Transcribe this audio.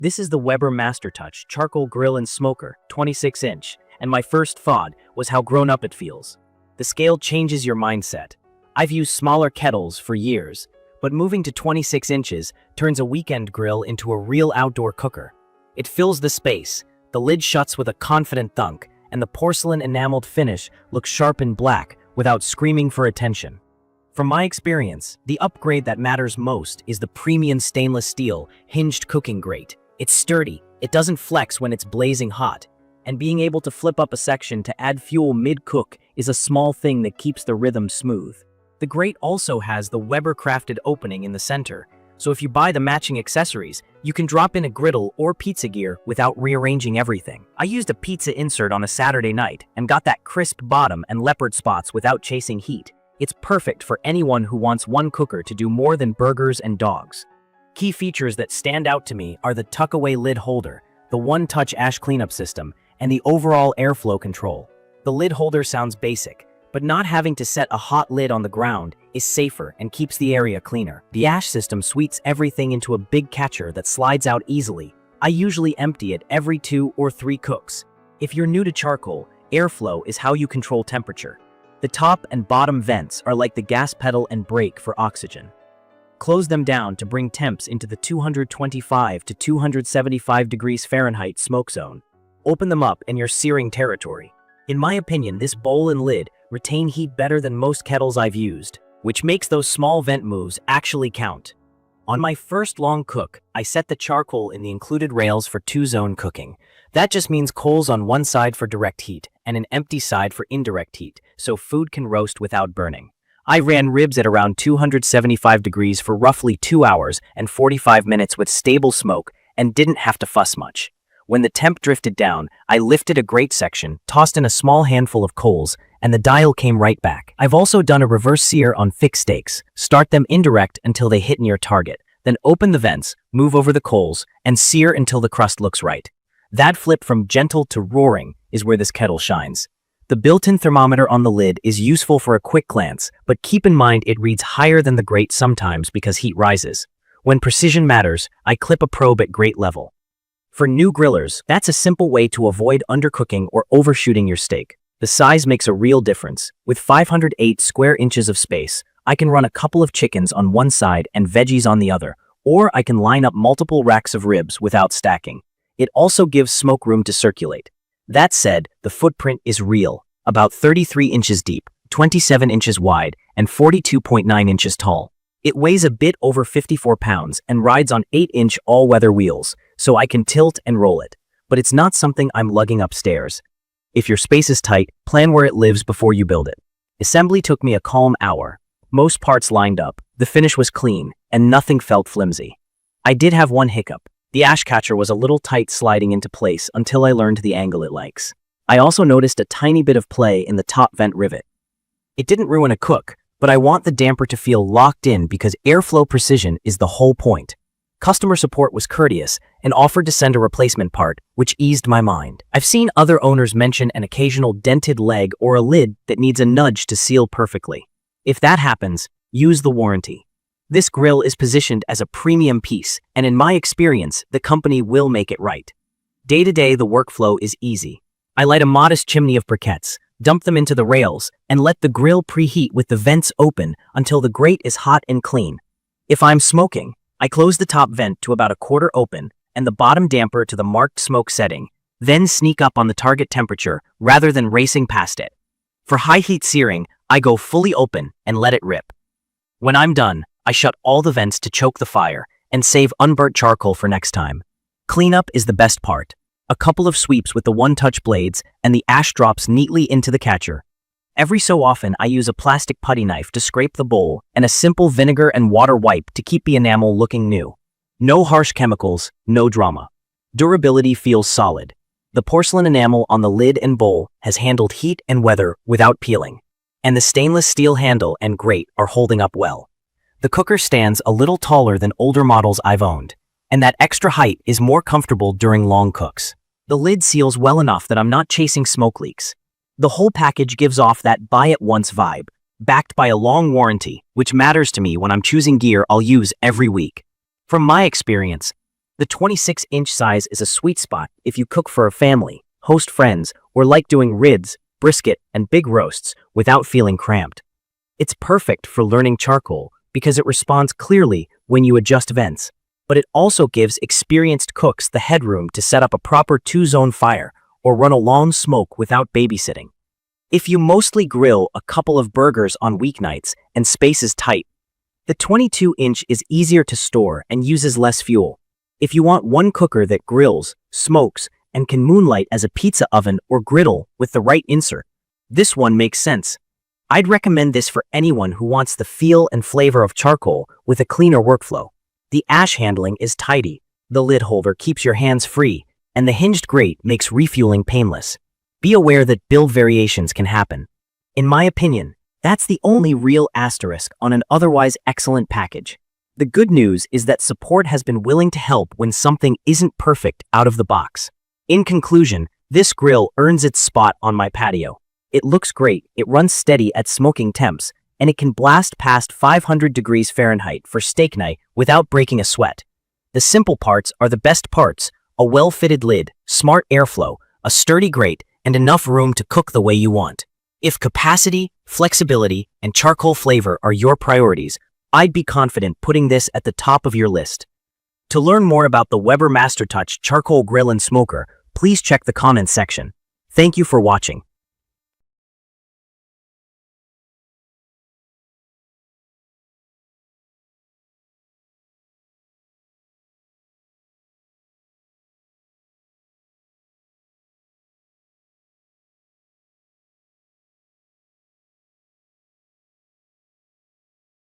This is the Weber MasterTouch Charcoal Grill and Smoker, 26-inch, and my first thought was how grown up it feels. The scale changes your mindset. I've used smaller kettles for years, but moving to 26 inches turns a weekend grill into a real outdoor cooker. It fills the space, the lid shuts with a confident thunk, and the porcelain-enameled finish looks sharp and black without screaming for attention. From my experience, the upgrade that matters most is the premium stainless steel hinged cooking grate. It's sturdy, it doesn't flex when it's blazing hot, and being able to flip up a section to add fuel mid-cook is a small thing that keeps the rhythm smooth. The grate also has the Weber-crafted opening in the center, so if you buy the matching accessories, you can drop in a griddle or pizza gear without rearranging everything. I used a pizza insert on a Saturday night and got that crisp bottom and leopard spots without chasing heat. It's perfect for anyone who wants one cooker to do more than burgers and dogs. Key features that stand out to me are the tuck-away lid holder, the one-touch ash cleanup system, and the overall airflow control. The lid holder sounds basic, but not having to set a hot lid on the ground is safer and keeps the area cleaner. The ash system sweeps everything into a big catcher that slides out easily. I usually empty it every 2 or 3 cooks. If you're new to charcoal, airflow is how you control temperature. The top and bottom vents are like the gas pedal and brake for oxygen. Close them down to bring temps into the 225 to 275 degrees Fahrenheit smoke zone. Open them up and you're searing territory. In my opinion, this bowl and lid retain heat better than most kettles I've used, which makes those small vent moves actually count. On my first long cook, I set the charcoal in the included rails for 2-zone cooking. That just means coals on one side for direct heat and an empty side for indirect heat, so food can roast without burning. I ran ribs at around 275 degrees for roughly 2 hours and 45 minutes with stable smoke and didn't have to fuss much. When the temp drifted down, I lifted a grate section, tossed in a small handful of coals, and the dial came right back. I've also done a reverse sear on fixed steaks. Start them indirect until they hit near target, then open the vents, move over the coals, and sear until the crust looks right. That flip from gentle to roaring is where this kettle shines. The built-in thermometer on the lid is useful for a quick glance, but keep in mind it reads higher than the grate sometimes because heat rises. When precision matters, I clip a probe at grate level. For new grillers, that's a simple way to avoid undercooking or overshooting your steak. The size makes a real difference. With 508 square inches of space, I can run a couple of chickens on one side and veggies on the other, or I can line up multiple racks of ribs without stacking. It also gives smoke room to circulate. That said, the footprint is real, about 33 inches deep, 27 inches wide, and 42.9 inches tall. It weighs a bit over 54 pounds and rides on 8-inch all-weather wheels, so I can tilt and roll it. But it's not something I'm lugging upstairs. If your space is tight, plan where it lives before you build it. Assembly took me a calm hour. Most parts lined up, the finish was clean, and nothing felt flimsy. I did have one hiccup. The ash catcher was a little tight sliding into place until I learned the angle it likes. I also noticed a tiny bit of play in the top vent rivet. It didn't ruin a cook, but I want the damper to feel locked in because airflow precision is the whole point. Customer support was courteous and offered to send a replacement part, which eased my mind. I've seen other owners mention an occasional dented leg or a lid that needs a nudge to seal perfectly. If that happens, use the warranty. This grill is positioned as a premium piece, and in my experience, the company will make it right. Day-to-day, the workflow is easy. I light a modest chimney of briquettes, dump them into the rails, and let the grill preheat with the vents open until the grate is hot and clean. If I'm smoking, I close the top vent to about a quarter open and the bottom damper to the marked smoke setting, then sneak up on the target temperature rather than racing past it. For high-heat searing, I go fully open and let it rip. When I'm done, I shut all the vents to choke the fire and save unburnt charcoal for next time. Cleanup is the best part. A couple of sweeps with the one-touch blades and the ash drops neatly into the catcher. Every so often, I use a plastic putty knife to scrape the bowl and a simple vinegar and water wipe to keep the enamel looking new. No harsh chemicals, no drama. Durability feels solid. The porcelain enamel on the lid and bowl has handled heat and weather without peeling, and the stainless steel handle and grate are holding up well. The cooker stands a little taller than older models I've owned, and that extra height is more comfortable during long cooks. The lid seals well enough that I'm not chasing smoke leaks. The whole package gives off that buy-it-once vibe, backed by a long warranty, which matters to me when I'm choosing gear I'll use every week. From my experience, The 26-inch size is a sweet spot if you cook for a family, host friends, or like doing ribs, brisket, and big roasts without feeling cramped. It's perfect for learning charcoal because it responds clearly when you adjust vents, but it also gives experienced cooks the headroom to set up a proper two-zone fire or run a long smoke without babysitting. If you mostly grill a couple of burgers on weeknights and space is tight, the 22-inch is easier to store and uses less fuel. If you want one cooker that grills, smokes, and can moonlight as a pizza oven or griddle with the right insert, this one makes sense. I'd recommend this for anyone who wants the feel and flavor of charcoal with a cleaner workflow. The ash handling is tidy, the lid holder keeps your hands free, and the hinged grate makes refueling painless. Be aware that build variations can happen. In my opinion, that's the only real asterisk on an otherwise excellent package. The good news is that support has been willing to help when something isn't perfect out of the box. In conclusion, this grill earns its spot on my patio. It looks great, it runs steady at smoking temps, and it can blast past 500 degrees Fahrenheit for steak night without breaking a sweat. The simple parts are the best parts: a well-fitted lid, smart airflow, a sturdy grate, and enough room to cook the way you want. If capacity, flexibility, and charcoal flavor are your priorities, I'd be confident putting this at the top of your list. To learn more about the Weber MasterTouch Charcoal Grill and Smoker, please check the comments section. Thank you for watching.